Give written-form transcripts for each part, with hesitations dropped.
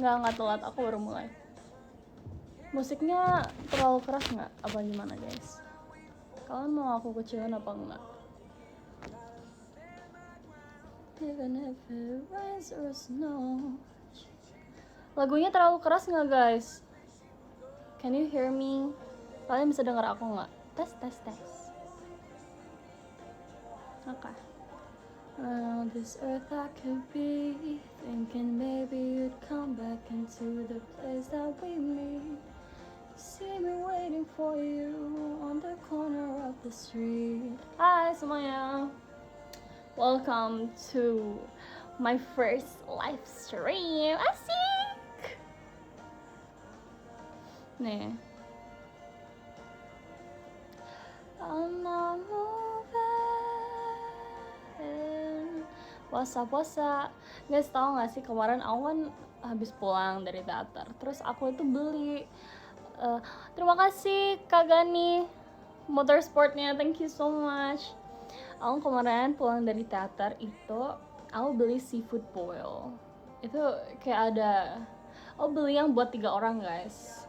Nggak telat, aku baru mulai. Musiknya terlalu keras nggak? Apa gimana guys? Kalian mau aku kecilin apa enggak? Even if it rains or snow. Lagunya terlalu keras nggak guys? Can you hear me? Kalian bisa dengar aku nggak? Tes. Oke. On this earth I could be thinking maybe you'd come back into the place that we meet. See me waiting for you on the corner of the street. Hai semuanya, welcome to my first live stream. Asik. Nih, I'm not moving. Puasa. Guys, tau gak sih kemarin aku kan habis pulang dari teater, terus aku itu beli terima kasih Kak Gani motorsportnya, thank you so much. Aku kemarin pulang dari teater itu aku beli seafood boil. Itu kayak aku beli yang buat 3 orang guys.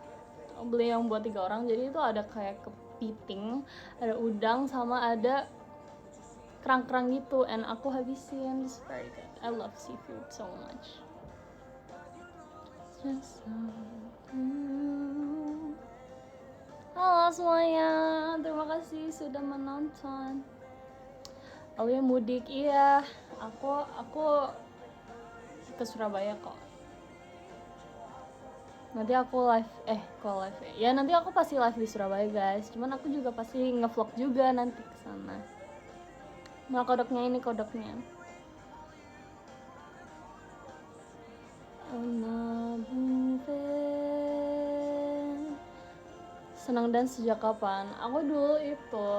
Aku beli yang buat 3 orang, jadi itu ada kayak kepiting, ada udang, sama ada kerang-kerang gitu, and aku habisin. It's very good. I love seafood so much. Halo semuanya, terima kasih sudah menonton. Alia mudik, iya. Aku ke Surabaya kok. Nanti aku live, ya nanti aku pasti live di Surabaya guys. Cuman aku juga pasti ngevlog juga nanti ke sana. Nah, kodoknya ini kodoknya. Senang dan sejak kapan? Aku dulu itu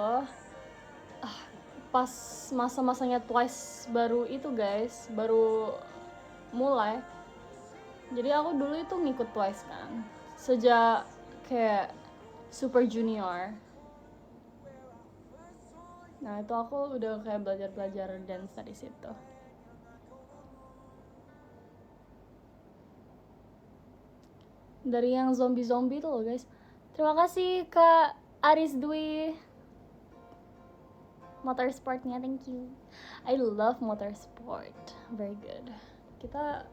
pas masa-masanya Twice baru itu guys, baru mulai. Jadi aku dulu itu ngikut Twice kan, sejak kayak Super Junior. Nah itu aku udah kayak belajar dance dari situ. Dari yang zombie tuh loh guys. Terima kasih Kak Aris Dwi. Motorsportnya, thank you. I love motorsport, very good. Kita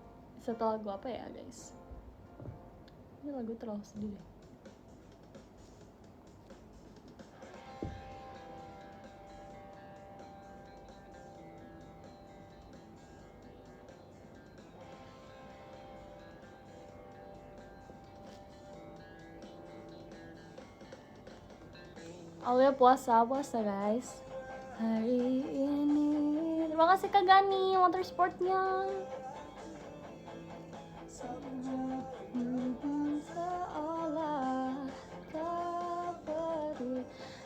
setelah lagu apa ya guys? Ini lagu terlalu sedih deh. Alia puasa guys hari ini. Terima kasih Kak Gani motorsportnya.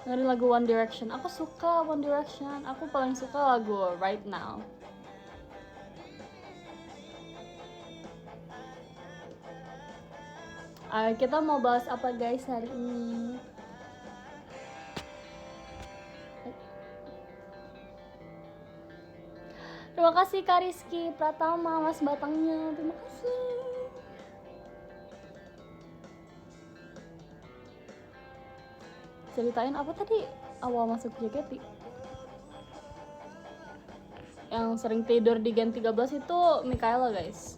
Dengerin lagu One Direction. Aku suka One Direction. Aku paling suka lagu Right Now. Kita mau bahas apa guys hari ini? Terima kasih Kak Rizky Pratama, Mas Batangnya. Terima kasih. Ceritain apa tadi awal masuk JKT? Yang sering tidur di Gen 13 itu Mikaela guys.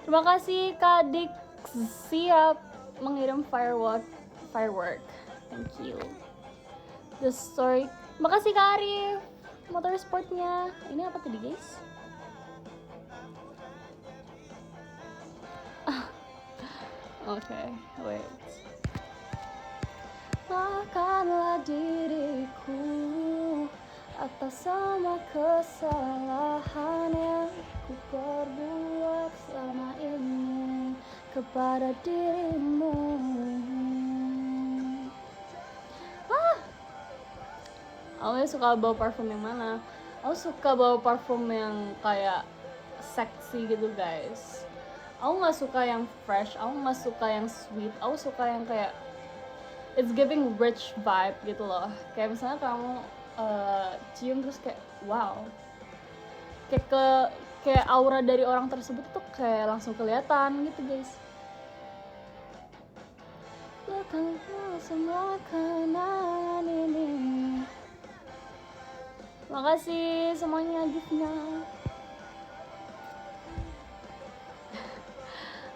Terima kasih Kak Dik siap mengirim firework. Thank you. The story. Terima kasih Kak Arif motorsportnya. Ini apa tadi guys? Okay, wait. Maafkanlah diriku atas semua kesalahan yang ku perbuat selama ini kepada dirimu. Aku suka bawa parfum yang mana? Aku suka bawa parfum yang kayak seksi gitu guys. Aku nggak suka yang fresh, aku nggak suka yang sweet, aku suka yang kayak it's giving rich vibe gitu loh. Kayak misalnya kamu cium terus kayak wow, kayak kayak aura dari orang tersebut tuh kayak langsung kelihatan gitu guys. Lupakan semua kenangan ini. Makasih semuanya giftnya.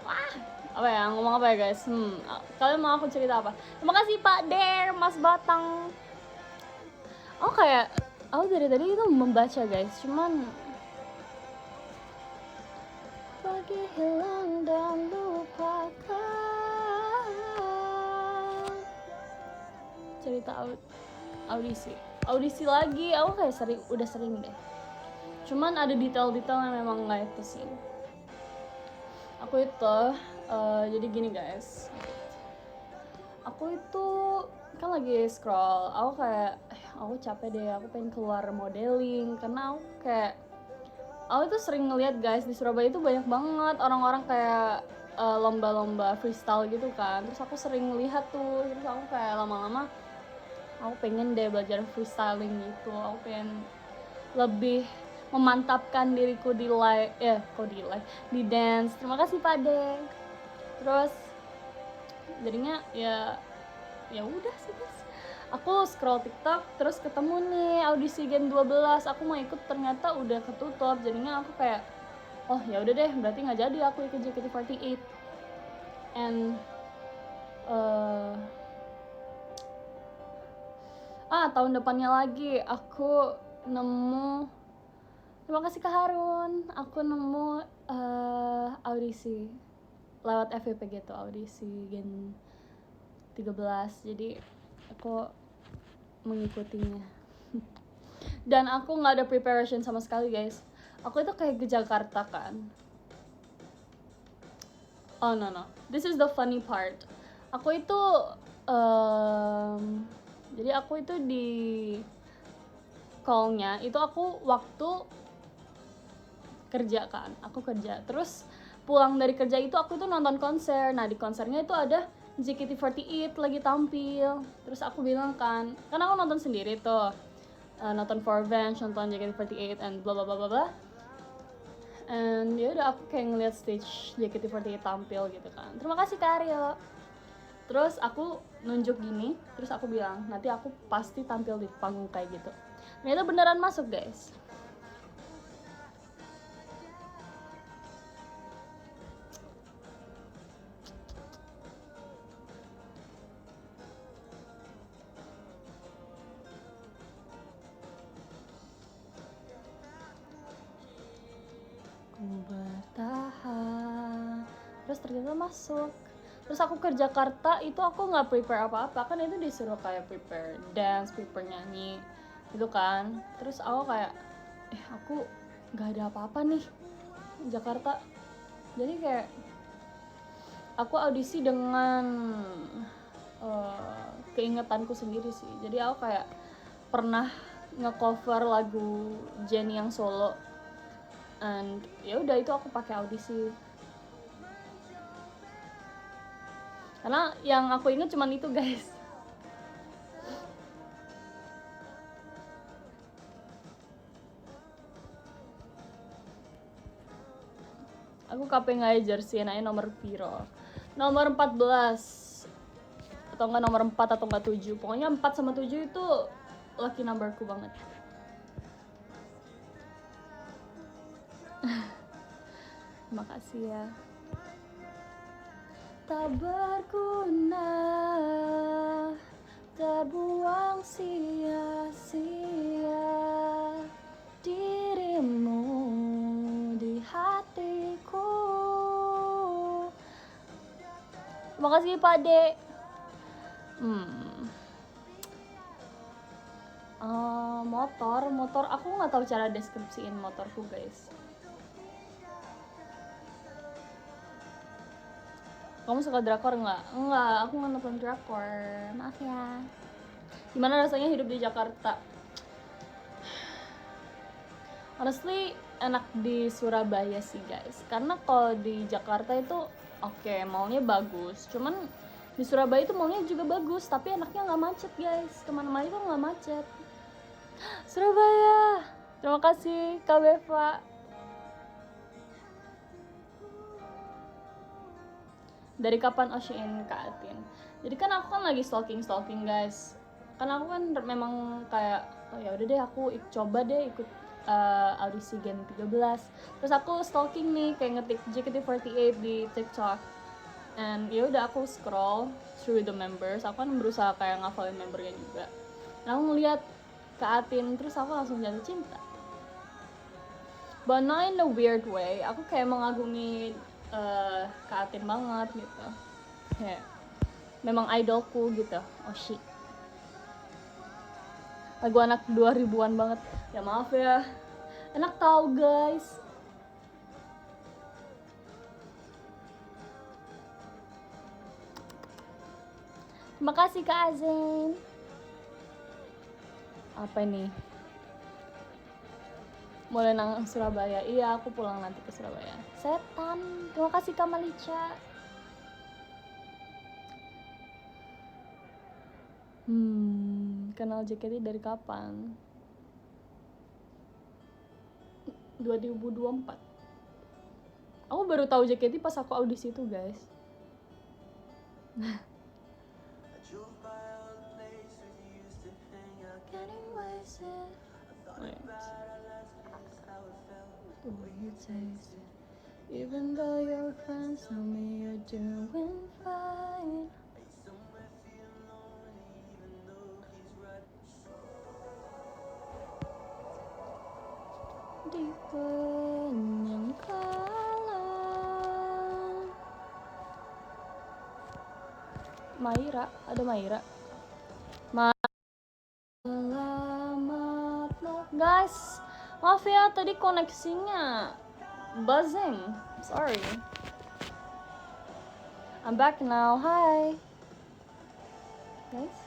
Wah, apa ya, ngomong apa ya guys? Kalian mau aku cerita apa? Terima kasih Pak Der, Mas Batang. Oh kayak, aku dari tadi itu membaca guys, cuman pergi hilang dan lupakan. Cerita audisi lagi, aku kayak udah sering deh. Cuman ada detail-detail yang memang nggak itu sih. Aku itu jadi gini guys, aku itu kan lagi scroll, aku kayak aku capek deh, aku pengen keluar modeling karena aku itu sering ngeliat guys di Surabaya itu banyak banget orang-orang kayak lomba-lomba freestyle gitu kan, terus aku sering lihat tuh, terus aku kayak lama-lama aku pengen deh belajar freestyling gitu, aku pengen lebih memantapkan diriku di di dance. Terima kasih Pak De. Terus jadinya ya udah sih guys, aku scroll TikTok terus ketemu nih audisi Gen 12, aku mau ikut ternyata udah ketutup, jadinya aku kayak oh ya udah deh, berarti nggak jadi aku ikut JKT48. And tahun depannya lagi aku nemu, terima kasih Kak Harun, aku nemu audisi lewat FVP gitu, audisi Gen 13, jadi aku mengikutinya. Dan aku nggak ada preparation sama sekali guys, aku itu kayak ke Jakarta kan. Oh no, this is the funny part. Aku itu jadi aku itu di call-nya itu aku waktu kerja kan, aku kerja terus pulang dari kerja itu aku tuh nonton konser. Nah di konsernya itu ada JKT48 lagi tampil, terus aku bilang kan, karena aku nonton sendiri tuh, nonton Forvenge, nonton JKT48 and bla bla bla bla bla. And ya udah aku kayak ngeliat stage JKT48 tampil gitu kan. Terima kasih Kak Aryo. Terus aku nunjuk gini, terus aku bilang nanti aku pasti tampil di panggung kayak gitu. Ternyata beneran masuk guys. Bertahan, terus ternyata masuk. Terus aku ke Jakarta itu aku nggak prepare apa-apa kan, itu disuruh kayak prepare dance, prepare nyanyi gitu kan. Terus aku kayak aku nggak ada apa-apa nih di Jakarta, jadi kayak aku audisi dengan keingetanku sendiri sih. Jadi aku kayak pernah ngecover lagu Jennie yang solo, and ya udah itu aku pakai audisi. Karena yang aku inget cuman itu guys. Aku KP ngajar sih, enaknya nomor piro? Nomor 14 atau enggak nomor 4 atau enggak 7. Pokoknya 4 sama 7 itu lucky numberku banget. Terima kasih ya. Tak berguna, terbuang sia-sia dirimu di hatiku. Terima kasih Pak De. Motor aku nggak tahu cara deskripsiin motorku guys. Kamu suka drakor nggak? Enggak, aku nggak nonton drakor, maaf ya. Gimana rasanya hidup di Jakarta? Honestly enak di Surabaya sih guys, karena kalau di Jakarta itu oke, mallnya bagus, cuman di Surabaya itu mallnya juga bagus, tapi enaknya nggak macet guys, kemana-mana itu nggak macet. Surabaya, terima kasih Kak Beva. Dari kapan Oshin Kak Atin? Jadi kan aku kan lagi stalking guys. Kan aku kan memang kayak oh ya udah deh aku coba deh ikut audisi Gen 13. Terus aku stalking nih kayak ngetik JKT48 di TikTok. And ya udah aku scroll through the members. Aku kan berusaha kayak ngafalin membernya juga. Dan aku ngeliat Kak Atin terus aku langsung jatuh cinta. But not in a weird way. Aku kayak mengagumi Kak Atin banget gitu. Kayak memang idolku gitu. Oh shit. Lagu anak 2000-an banget. Ya maaf ya. Enak tau guys. Terima kasih Kak Azen. Apa ini? Mulai nang Surabaya. Iya, aku pulang nanti ke Surabaya. Setan. Terima kasih Kak Malica. Kenal JKT dari kapan? 2024. Aku baru tahu JKT pas aku audisi itu, guys. Even though your friends tell me you're doing fine. Di penyangkalan. Maira, ada Maira. Selamat guys, maaf ya tadi koneksinya buzzing. Sorry. I'm back now. Hi guys.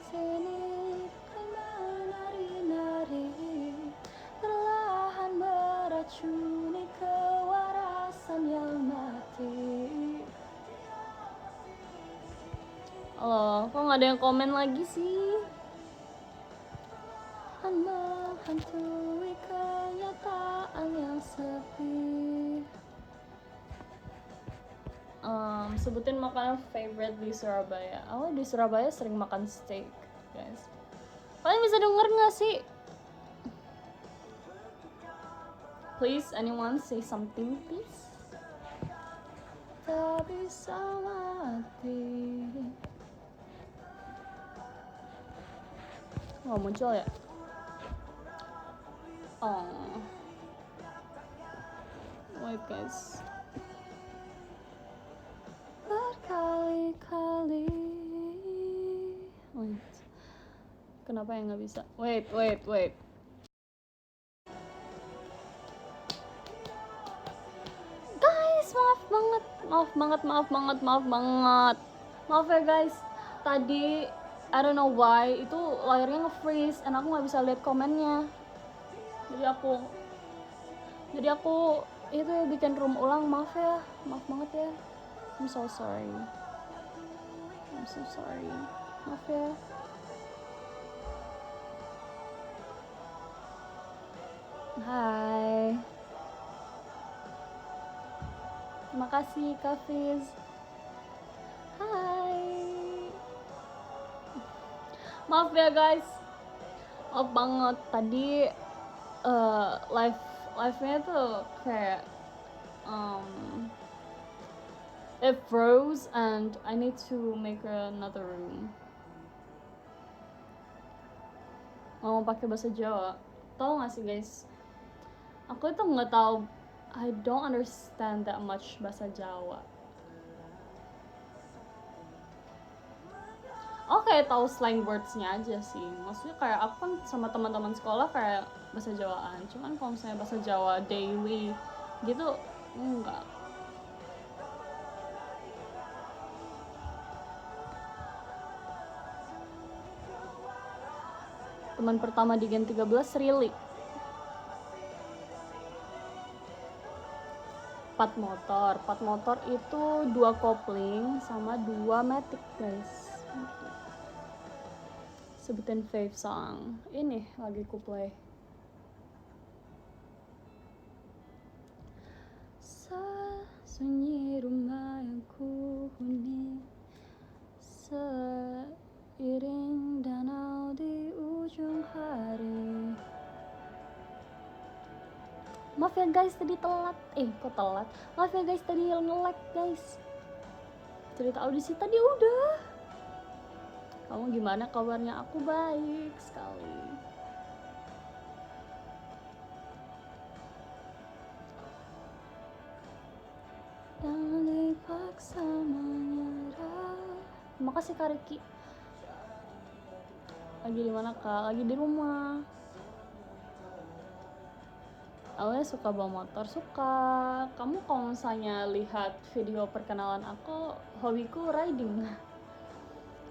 Sini menari-nari, perlahan meracuni kewarasan yang mati. Halo, kok nggak ada yang komen lagi sih? Menghantui kenyataan yang sepi. Sebutin makanan favorite di Surabaya. Aku di Surabaya sering makan steak, guys. Kalian bisa denger nggak sih? Please, anyone say something, please? Tak bisa mati. Nggak muncul ya? Oh, wait guys. Berkali-kali. Wait. Kenapa yang nggak bisa? Wait. Guys, maaf banget. Maaf ya guys. Tadi I don't know why itu layarnya nge-freeze and aku nggak bisa lihat komennya. Jadi aku itu bikin room ulang. Maaf banget ya. I'm so sorry. Maaf ya. Hai. Terima kasih Kak Fiz. Hai. Maaf ya guys. Maaf banget tadi live-nya tuh kayak it froze and I need to make another room. Mau pakai bahasa Jawa. Tahu nggak sih guys? Aku itu nggak tahu. I don't understand that much bahasa Jawa. Oke, tahu slang words-nya aja sih. Maksudnya kayak aku kan sama teman-teman sekolah kayak bahasa Jawaan. Cuman kalau misalnya bahasa Jawa daily gitu enggak. Teman pertama di Gen 13 Rili. Part motor itu 2 kopling sama 2 matic guys. Sebutin fave song. Ini lagi ku play. Sunyi rumah Maaf ya guys tadi telat. Kok telat? Maaf ya guys tadi nge-lag guys. Cerita audisi tadi udah. Kamu gimana kabarnya? Aku baik sekali. Jangan dipaksa menyerah. Terima kasih Kak Riki. Lagi di mana Kak? Lagi di rumah. Awalnya suka bawa motor, suka. Kamu kalau misalnya lihat video perkenalan aku, hobiku riding.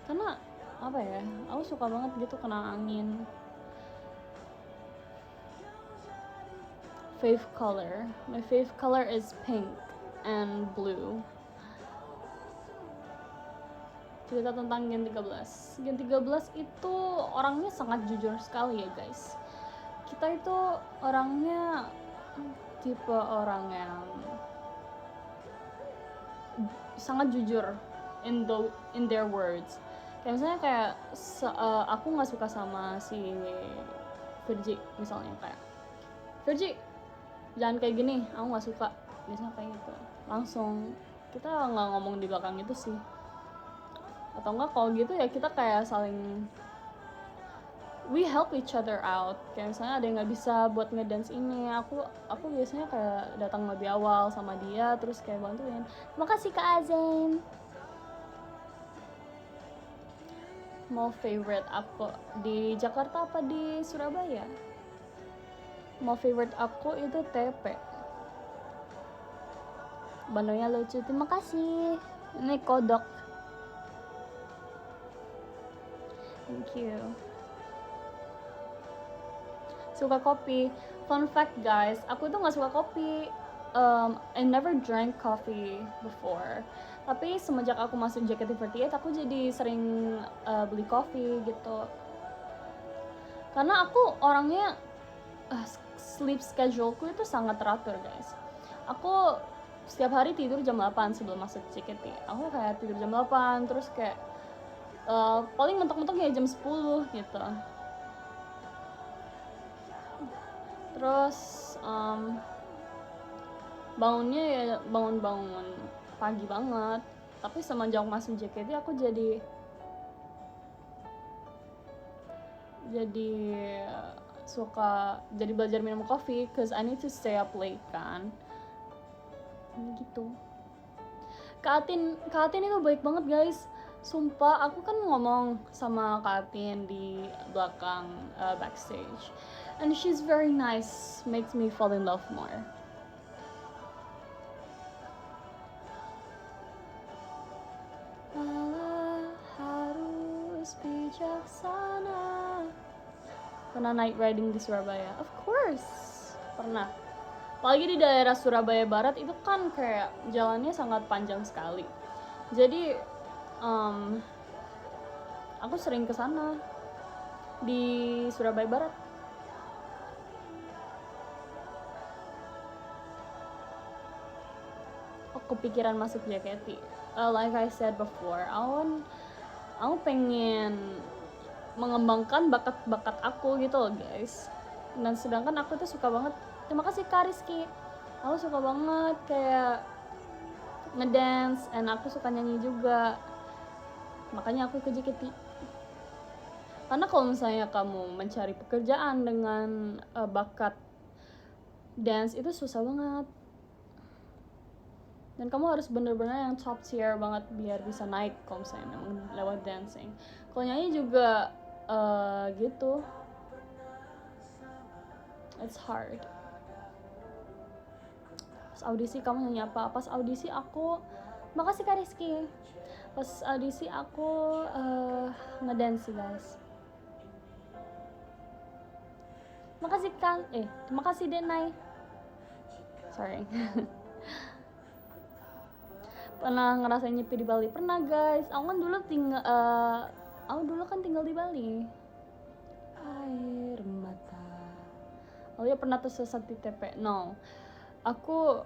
Karena apa ya, aku suka banget gitu kena angin. Fave color, my fave color is pink and blue. Cerita tentang Gen 13. Gen 13 itu orangnya sangat jujur sekali ya guys. Kita itu orangnya tipe orang yang sangat jujur in their words. Kayak misalnya kayak aku nggak suka sama si Virgi misalnya, kayak Virgi jangan kayak gini, aku nggak suka, biasanya kayak gitu. Langsung kita nggak ngomong di belakang itu sih, atau enggak kalau gitu ya kita kayak saling we help each other out. Kayak misalnya ada yang nggak bisa buat ngedance ini, aku biasanya kayak datang lebih awal sama dia terus kayak bantuin. Terima kasih Kak Azen. Mau favorite aku di Jakarta apa di Surabaya? Mau favorite aku itu TP. Bandungnya lucu, terima kasih. Ini kodok. Thank you. Suka kopi. Fun fact guys, aku tuh nggak suka kopi. I never drank coffee before. Tapi semenjak aku masuk JKT48, aku jadi sering beli kopi gitu. Karena aku orangnya sleep scheduleku itu sangat teratur guys. Aku setiap hari tidur jam 8 sebelum masuk JKT. Aku kayak tidur jam 8 terus kayak paling mentok-mentok ya jam 10 gitu. Terus bangunnya ya bangun pagi banget. Tapi semenjak masuk JKT aku jadi suka jadi belajar minum kopi cause I need to stay up late kan. Gitu. Kak Atin itu baik banget guys. Sumpah, aku kan ngomong sama Kak Atin di belakang backstage. And she's very nice, makes me fall in love more. Allah harus bijaksana. Pernah night riding di Surabaya? Of course, pernah. Apalagi di daerah Surabaya Barat itu kan kayak jalannya sangat panjang sekali. Jadi aku sering kesana di Surabaya Barat. Aku kepikiran masuk JKT. Like I said before, aku pengen mengembangkan bakat-bakat aku gitu loh guys. Dan sedangkan aku tuh suka banget. Terima kasih Kak Rizky. Aku suka banget kayak ngedance, and aku suka nyanyi juga. Makanya aku ke JKT. Karena kalau misalnya kamu mencari pekerjaan dengan bakat dance itu susah banget. Dan kamu harus bener-bener yang top tier banget biar bisa naik kalau misalnya memang lewat dancing. Kalau nyanyi juga gitu. It's hard. Pas audisi kamu nyanyi apa? Pas audisi aku, makasih Kak Rizky. Pas audisi aku ngedance guys. Makasih Kang, terima kasih Denai. Sorry. Pernah ngerasain nyepi di Bali? Pernah guys. Aku dulu kan tinggal di Bali. Air mata. Oh ya, pernah tersesat di TP? No. Aku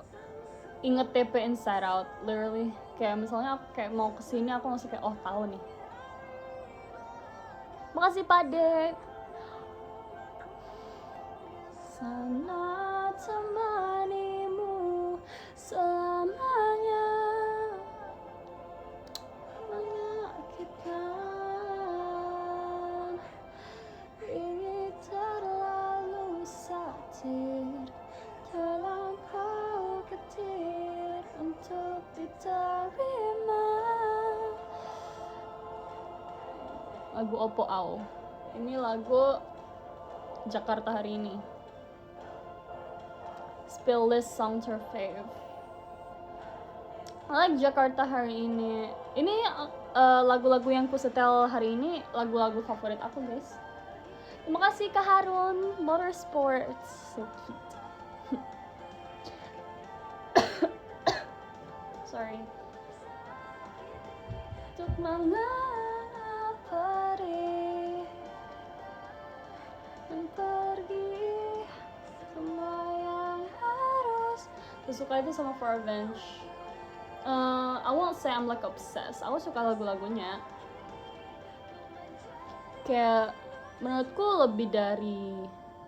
inget TP inside out, literally. Kayak misalnya aku kayak mau kesini, aku langsung kayak, oh tahu nih. Makasih Pade. Sana teman. terima. Lagu Opo Au. Ini lagu Jakarta Hari Ini. Spill list song to your fave. I like Jakarta Hari Ini. Ini lagu-lagu yang kusetel hari ini lagu-lagu favorit aku, guys. Terima kasih Kak Harun. Motorsports, so cute. Sorry. Untuk mengenal perih dan pergi semua yang harus. Aku suka itu sama For Revenge. I won't say I'm like obsessed. Aku suka lagu-lagunya. Kayak menurutku lebih dari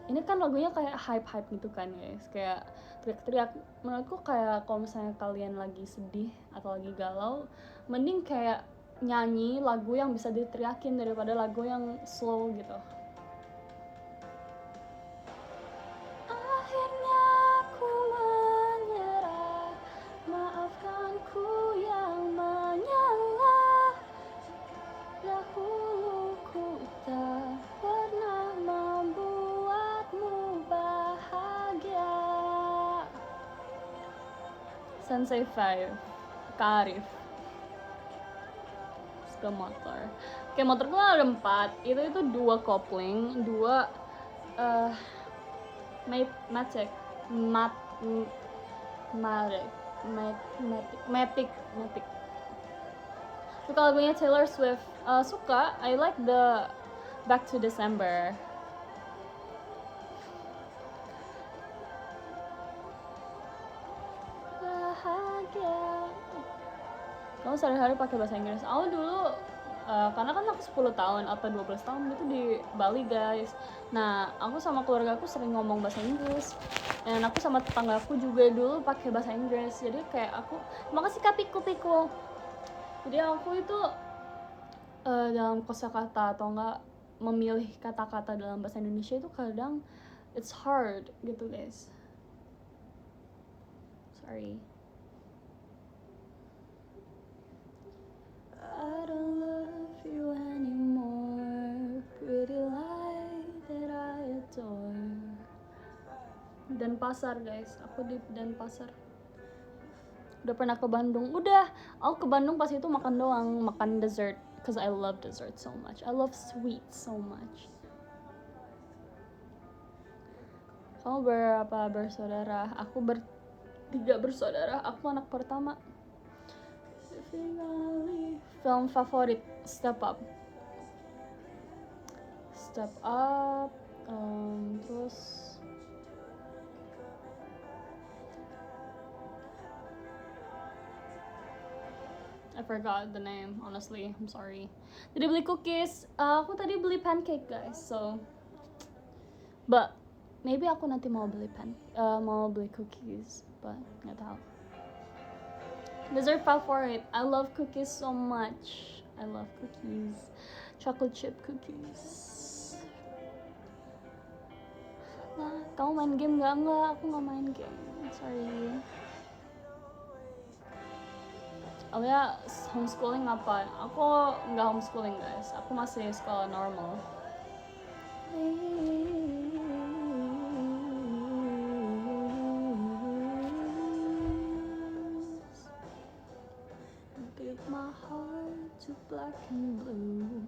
ini kan lagunya kayak hype gitu kan, guys. Kayak teriak-teriak. Menurutku kayak kalau misalnya kalian lagi sedih atau lagi galau, mending kayak nyanyi lagu yang bisa diteriakin daripada lagu yang slow gitu. Akhirnya ku menyerah, maafkan ku yang menyalah. Dahulu ku tak pernah membuatmu bahagia. Sensei 5, Kak Arif. Ke motor. Kayak motorku ada 4. Itu 2 kopling, 2 Matic. Suka lagunya Taylor Swift. Suka. I like the Back to December. Bahagia. Kamu sehari-hari pakai bahasa Inggris? Aku dulu karena kan aku 10 tahun atau 12 tahun itu di Bali, guys. Nah, aku sama keluarga aku sering ngomong bahasa Inggris. Dan aku sama tetanggaku juga dulu pakai bahasa Inggris. Jadi kayak aku, makasih Kak Piku. Jadi aku itu dalam kosakata atau enggak memilih kata-kata dalam bahasa Indonesia itu kadang it's hard gitu, guys. Sorry. I don't love you anymore, pretty light that I adore. Denpasar, guys. Aku di Denpasar. Udah pernah ke Bandung? Udah. Aku ke Bandung pas itu makan doang, makan dessert. Cause I love dessert so much. I love sweet so much. Kamu berapa bersaudara? Aku 3 bersaudara. Aku anak pertama. Film favorit Step Up. Terus I forgot the name, honestly. I'm sorry. Tadi beli cookies. Aku tadi beli pancake, guys. So, but maybe aku nanti mau beli cookies, but nggak tahu. Dessert favorit. I love cookies so much. I love cookies. Chocolate chip cookies. Nah, kamu main game nggak? Enggak, aku nggak main game. Sorry. Alia homeschooling apa? Aku nggak homeschooling, guys. Aku masih sekolah normal. Black and blue.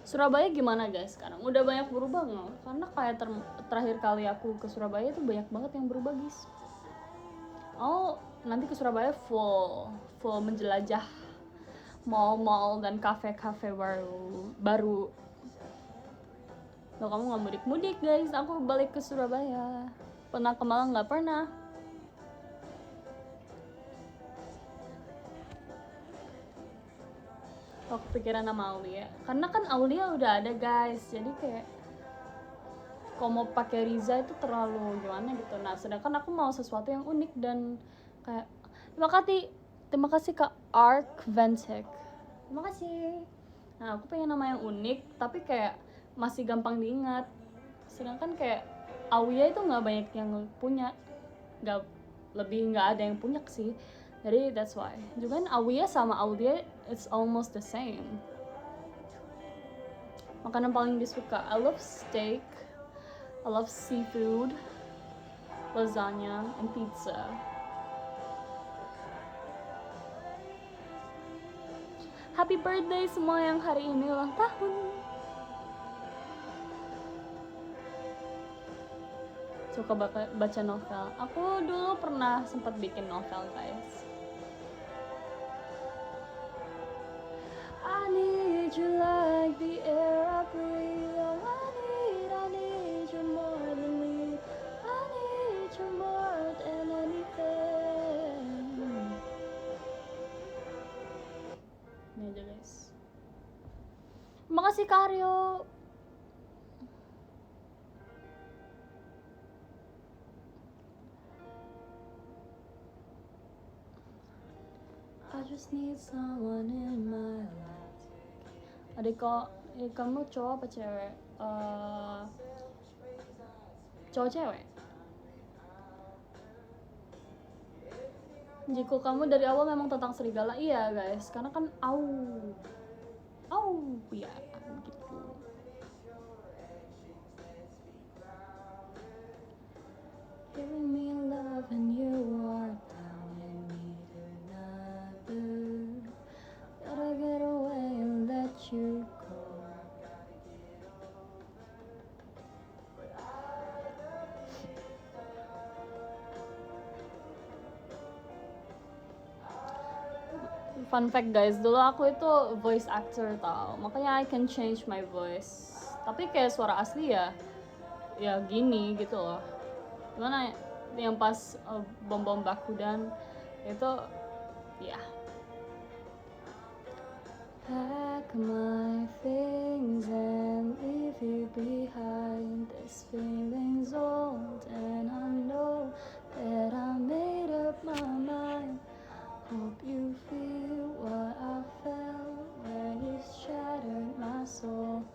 Surabaya gimana, guys, sekarang? Udah banyak berubah nggak? Karena kayak terakhir kali aku ke Surabaya itu banyak banget yang berubah, guys. Oh, nanti ke Surabaya full menjelajah mall-mall dan kafe-kafe baru. Loh, kamu nggak mudik-mudik, guys? Aku balik ke Surabaya. Pernah ke Malang? Nggak pernah. Aku kepikiran sama Aulia, karena kan Aulia udah ada, guys. Jadi kayak kalau mau pakai Riza itu terlalu gimana gitu. Nah, sedangkan aku mau sesuatu yang unik dan kayak terima kasih Kak Ark Ventek. Terima kasih. Nah, aku pengen nama yang unik tapi kayak masih gampang diingat. Sedangkan kayak Aulia itu nggak banyak yang punya, nggak ada yang punya sih. Jadi that's why. Juga kan Awia sama Aulia it's almost the same. Makanan paling disuka, I love steak, I love seafood, lasagna, and pizza. Happy birthday semua yang hari ini ulang tahun. Suka baca novel. Aku dulu pernah sempat bikin novel, guys. I need you like the air I breathe. Oh, I need you more than me. I need you more than anything. Ini aja, guys. Makasih Karyo. I just need someone in my life. Adik kok, kamu cowok apa cewek? Cowok cewek? Jika kamu dari awal memang tentang serigala, iya guys, karena kan ya gitu. Giving me love and you are telling me to never. Gotta get away and let you go. Fun fact guys, dulu aku itu voice actor tau, makanya I can change my voice. Tapi kayak suara asli ya gini gitu loh. Gimana yang pas bom Bakudan itu ya. Pack my things and leave you behind. This feeling's old and I know that I made up my mind. Hope you feel what I felt when you shattered my soul.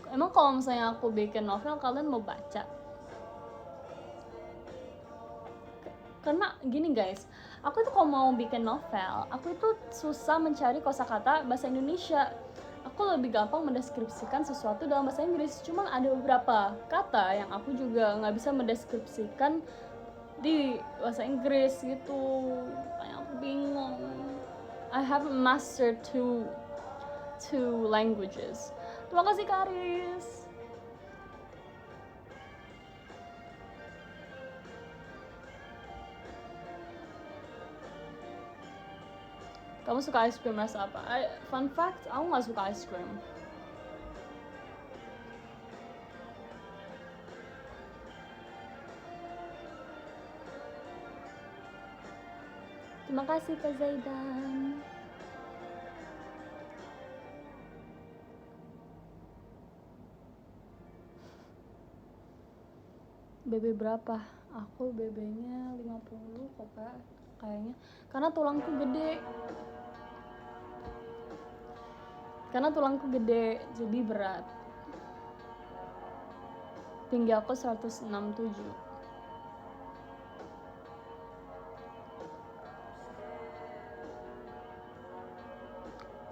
Emang kalau misalnya aku bikin novel, kalian mau baca? Karena gini guys, aku tuh kalau mau bikin novel, aku itu susah mencari kosakata bahasa Indonesia. Aku lebih gampang mendeskripsikan sesuatu dalam bahasa Inggris. Cuman ada beberapa kata yang aku juga nggak bisa mendeskripsikan di bahasa Inggris gitu. Kayak aku bingung. I haven't mastered two languages. Terima kasih Karis. Kamu suka ice cream rasa apa? Fun fact, aku nggak suka ice cream. Terima kasih Kak Zaidan. BB berapa? Aku BB-nya 50 kok Kak, kayaknya. Karena tulangku gede, jadi berat. Tinggi aku 167.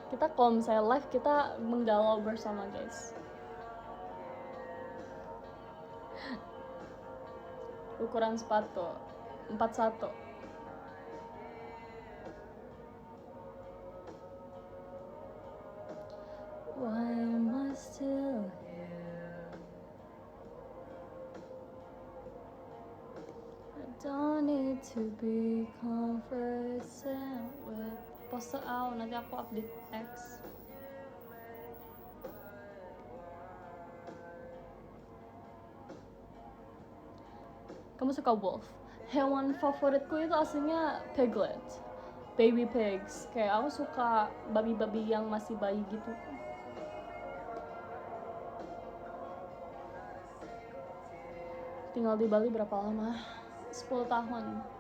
Kita kalau misalnya live, kita menggalau bersama guys. Ukuran sepatu 41. Why am I still here? I don't need to be conversant with. Post nanti aku update X. Kamu suka wolf? Hewan favoritku itu aslinya piglet, baby pigs. Kayak aku suka babi-babi yang masih bayi gitu. Tinggal di Bali berapa lama? 10 tahun.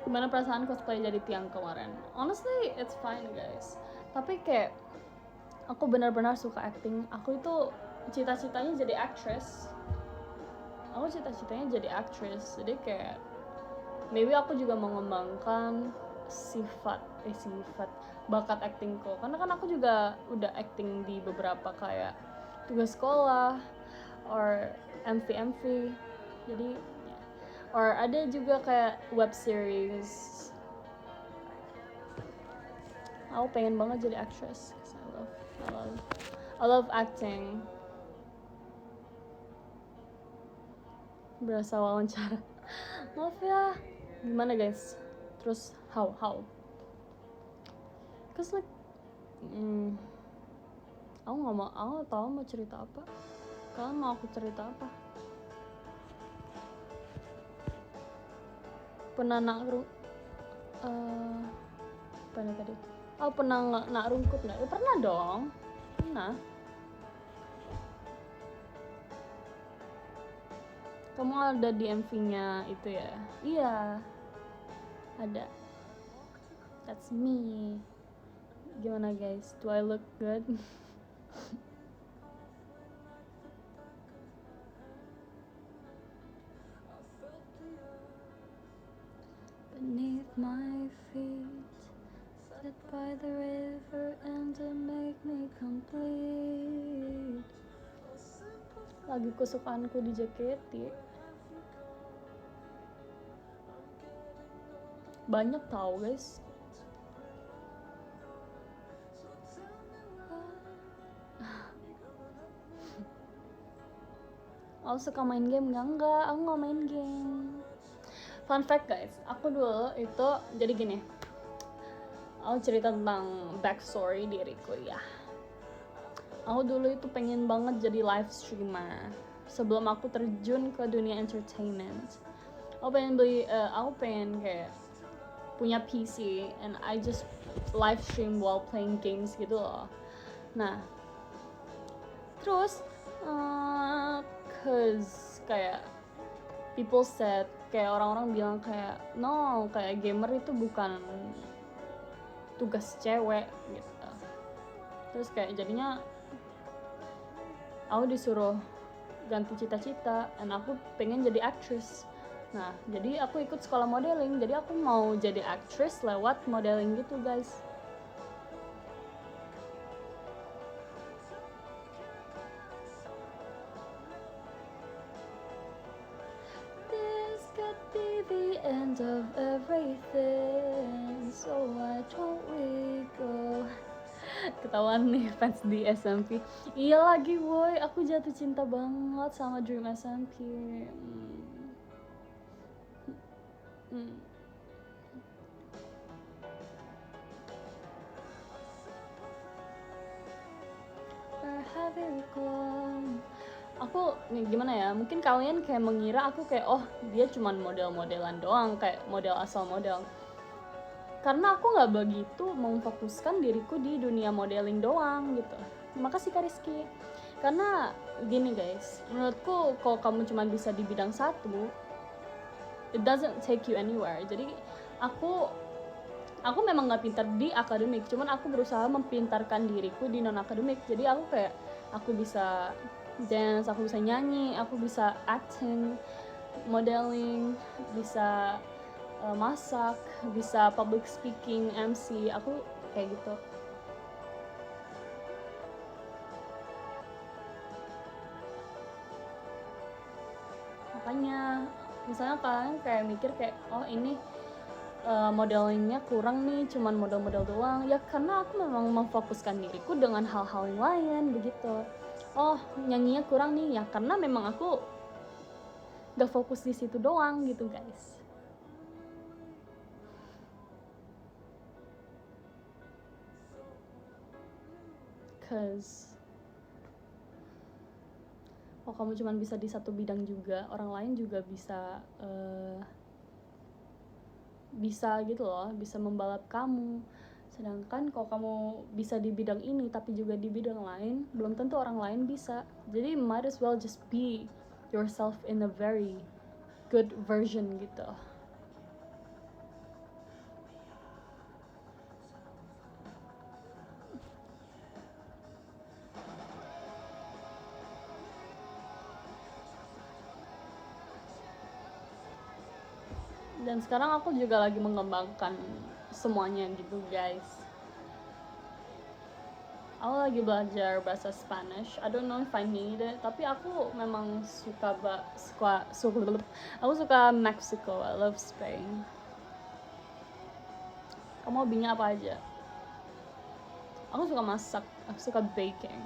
Gimana perasaan cosplay jadi tiang kemarin? Honestly, it's fine guys. Tapi kayak aku benar-benar suka acting. Aku itu cita-citanya jadi actress. aku cita-citanya jadi aktris, jadi kayak maybe aku juga mengembangkan sifat bakat aktingku, karena kan aku juga udah acting di beberapa kayak tugas sekolah or MV, jadi ya. Or ada juga kayak web series. Aku pengen banget jadi actress. I love acting. Berasa wawancara. Maaf ya. Gimana guys? Terus how? Cause like aku nggak tahu mau cerita apa. Kalian mau aku cerita apa? Pernah apa nih tadi? Oh, pernah nak rungkut nggak? Ya, pernah dong. Pernah. Kamu ada di MV-nya itu ya? Iya. Ada. That's me. Gimana guys? Do I look good? Beneath my feet, sit by the river and to make me complete. Lagu kesukaanku di JKT. Banyak tau guys. Aku suka main game enggak, aku nggak main game. Fun fact guys, aku dulu itu jadi gini. Aku cerita tentang backstory diriku ya. Aku dulu itu pengen banget jadi live streamer sebelum aku terjun ke dunia entertainment. Aku pengen kayak punya PC and I just live stream while playing games gitu loh. Nah, terus cause kayak people said, kayak orang-orang bilang kayak no, kayak gamer itu bukan tugas cewek gitu. Terus kayak jadinya aku disuruh ganti cita-cita dan aku pengen jadi actress. Nah, jadi aku ikut sekolah modeling, jadi aku mau jadi actress lewat modeling gitu guys. This could be the end of everything, so why don't we go? Ketahuan nih fans di SMP. Iya lagi boy, aku jatuh cinta banget sama Dream SMP. Aku nih gimana ya, mungkin kalian kayak mengira aku kayak oh dia cuman model-modelan doang, kayak model asal model. Karena aku nggak begitu memfokuskan diriku di dunia modeling doang gitu. Makasih Kak Rizky. Karena gini guys, menurutku kalau kamu cuma bisa di bidang satu, it doesn't take you anywhere. Jadi aku memang nggak pintar di akademik, cuman aku berusaha mempintarkan diriku di non akademik. Jadi aku kayak aku bisa dance, aku bisa nyanyi, aku bisa acting, modeling, bisa masak, bisa public speaking, MC, aku kayak gitu. Makanya misalnya kalian kayak mikir kayak oh ini modelingnya kurang nih, cuman model-model doang ya, karena aku memang memfokuskan diriku dengan hal-hal yang lain begitu. Oh nyanyinya kurang nih ya, karena memang aku gak fokus di situ doang gitu guys. Cause oh kamu cuma bisa di satu bidang juga, orang lain juga bisa gitu loh, bisa membalap kamu. Sedangkan kalau kamu bisa di bidang ini tapi juga di bidang lain, belum tentu orang lain bisa. Jadi might as well just be yourself in a very good version gitu. Dan sekarang aku juga lagi mengembangkan semuanya gitu guys. Aku lagi belajar bahasa Spanish. I don't know if I need it, tapi aku memang aku suka Mexico. I love Spain. Kamu hobinya apa aja? Aku suka masak, aku suka baking.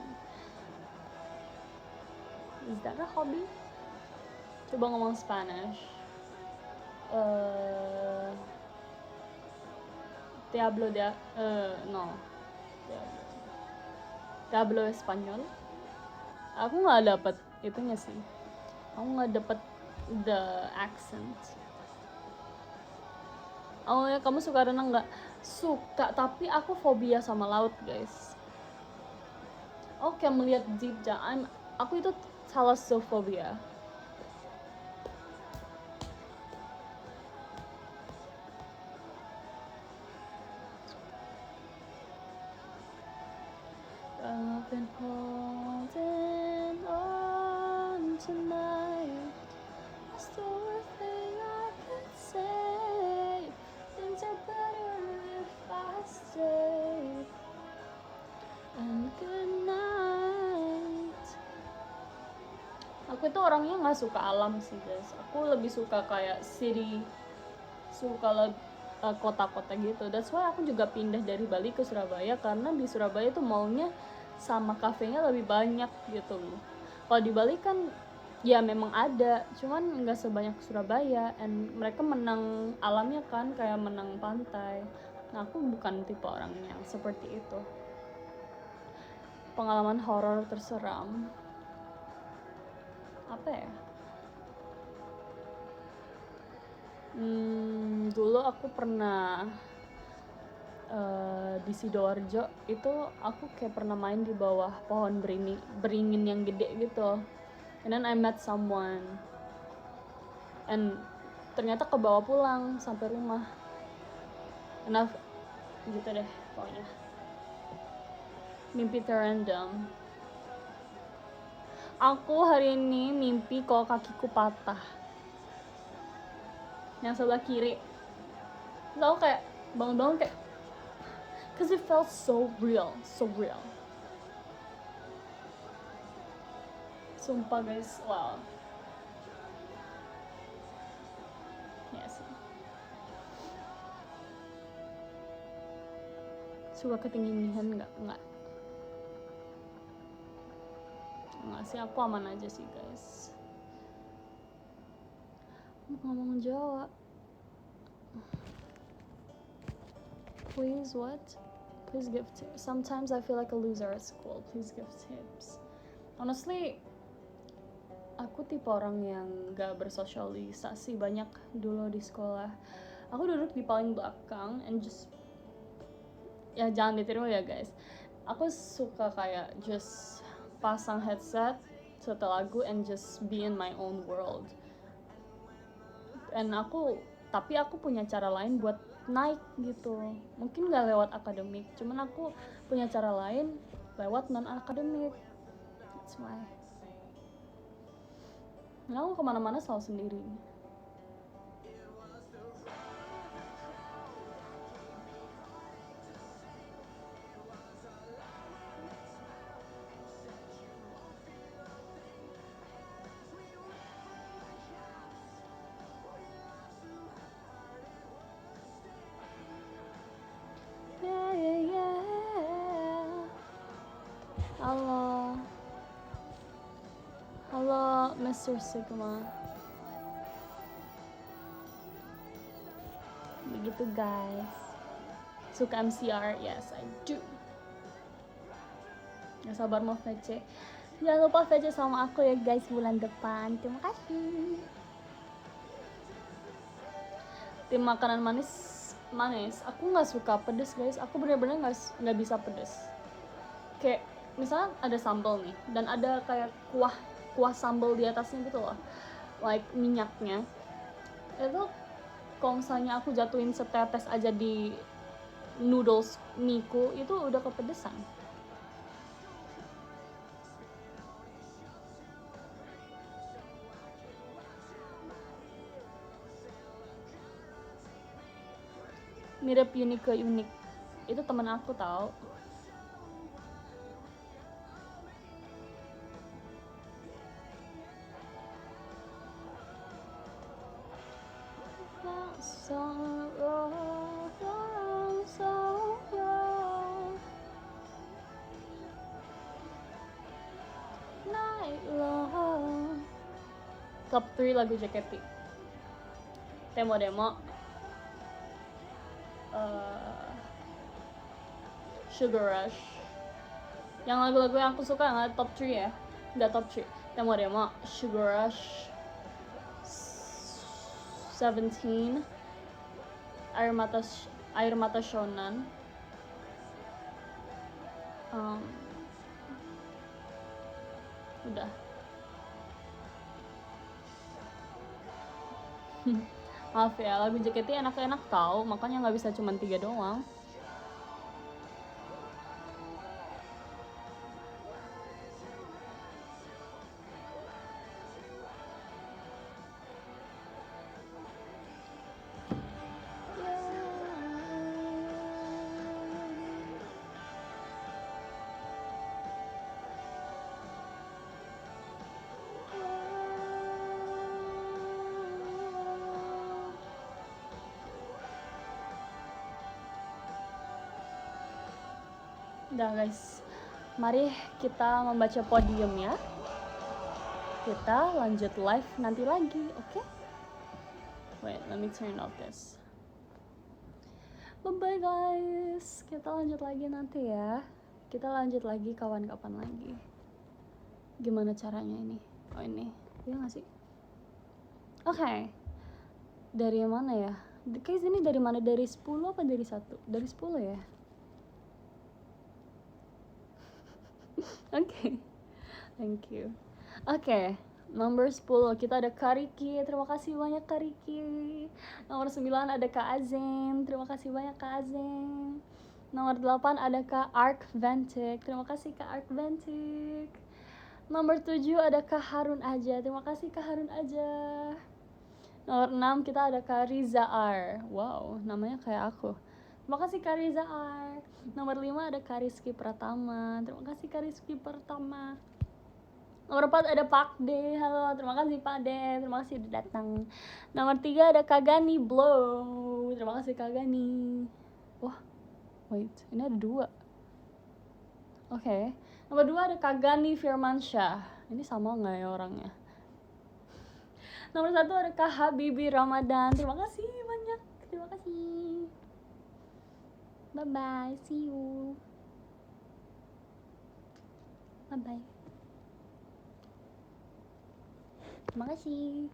Is that a hobby? Coba ngomong Spanish. Te hablo de no. Te hablo Español. Aku nggak dapet itunya sih. Aku nggak dapet the accent. Oh ya, kamu suka renang nggak? Suka, tapi aku fobia sama laut guys. Oke, melihat deep down, aku itu thalassophobia. I've been holding on tonight. That's the worst thing I could say. Things are better if I stay. And good night. Aku itu orangnya nggak suka alam sih guys. Aku lebih suka kayak city, suka kota-kota gitu. That's why aku juga pindah dari Bali ke Surabaya, karena di Surabaya tuh mallnya sama kafenya lebih banyak gitu loh. Kalau di Bali kan ya memang ada, cuman nggak sebanyak Surabaya, and mereka menang alamnya kan, kayak menang pantai. Nah aku bukan tipe orang yang seperti itu. Pengalaman horor terseram apa ya? Dulu aku pernah di Sidoarjo itu, aku kayak pernah main di bawah pohon beringin yang gede gitu, and then I met someone, and ternyata kebawa pulang sampai rumah. Enough gitu deh pokoknya. Mimpi terendam. Aku hari ini mimpi kalau kakiku patah yang sebelah kiri. Lalu kayak bangun-bangun kayak, cause it felt so real. Sumpah guys, wow. Ya sih. Suka ketinggian nggak? Nggak sih, aku aman aja sih guys. Ngomong Jawa. Please what? Please give tips. Sometimes I feel like a loser at school. Please give tips. Honestly, aku tipe orang yang gak bersosialisasi banyak dulu di sekolah. Aku duduk di paling belakang and just, ya jangan ditiru ya guys. Aku suka kayak just pasang headset, setel lagu, and just be in my own world. And tapi aku punya cara lain buat naik gitu. Mungkin gak lewat akademik, cuman aku punya cara lain lewat non akademik. That's why. Nah, aku kemana-mana selalu sendiri. Yeah. Halo Mr. Sigma. Begitu guys. Suka MCR? Yes, I do. Gak sabar mau VC. Jangan lupa VC sama aku ya guys bulan depan. Terima kasih. Tim makanan manis. Aku nggak suka pedes guys. Aku bener-bener nggak bisa pedes. Kayak misalnya ada sambal nih, dan ada kayak kuah sambal di atasnya gitu loh, like minyaknya. Itu kalau misalnya aku jatuhin setetes aja di noodles miku, itu udah kepedesan. mirip Unique Unik. Itu temen aku tahu. Top 3 lagu JKT. Demo Demo, Sugar Rush. Yang lagu-lagu yang aku suka nggak top 3 ya, nggak top 3. Demo Demo, Sugar Rush, 17, Air Mata Shonan. Udah. Maaf ya, lagu JKT enak-enak tau, makanya nggak bisa cuma 3 doang. Udah guys, mari kita membaca podium ya. Kita lanjut live nanti lagi, oke? Wait, let me turn off this. Bye-bye guys, kita lanjut lagi nanti ya. Kita lanjut lagi kapan-kapan lagi. Gimana caranya ini? Oh ini, iya gak sih? Oke. Dari mana ya? Kayak sini dari mana? Dari 10 apa dari 1? Dari 10 ya? Oke. Thank you. Oke. Nomor 10 kita ada Kariki. Terima kasih banyak Kariki. Nomor 9 ada Kak Azen. Terima kasih banyak Kak Azen. Nomor 8 ada Kak Ark Ventic. Terima kasih Kak Ark Ventic. Nomor 7 ada Kak Harun Aja. Terima kasih Kak Harun Aja. Nomor 6 kita ada Kak Riza R. Wow, namanya kayak aku. Terima kasih Kak Riza R. Nomor 5 ada Kak Rizky Pratama. Terima kasih Kak Rizky Pratama. Nomor 4 ada Pak D. Halo, terima kasih Pak D. Terima kasih udah datang. Nomor 3 ada Kak Gani Blow. Terima kasih Kak Gani. Wah, wait, ini ada 2. Oke. Nomor 2 ada Kak Gani Firmansyah. Ini sama nggak ya orangnya? Nomor 1 ada Kak Habibi Ramadan. Terima kasih banyak. Terima kasih. Bye-bye. See you. Bye-bye. Terima kasih.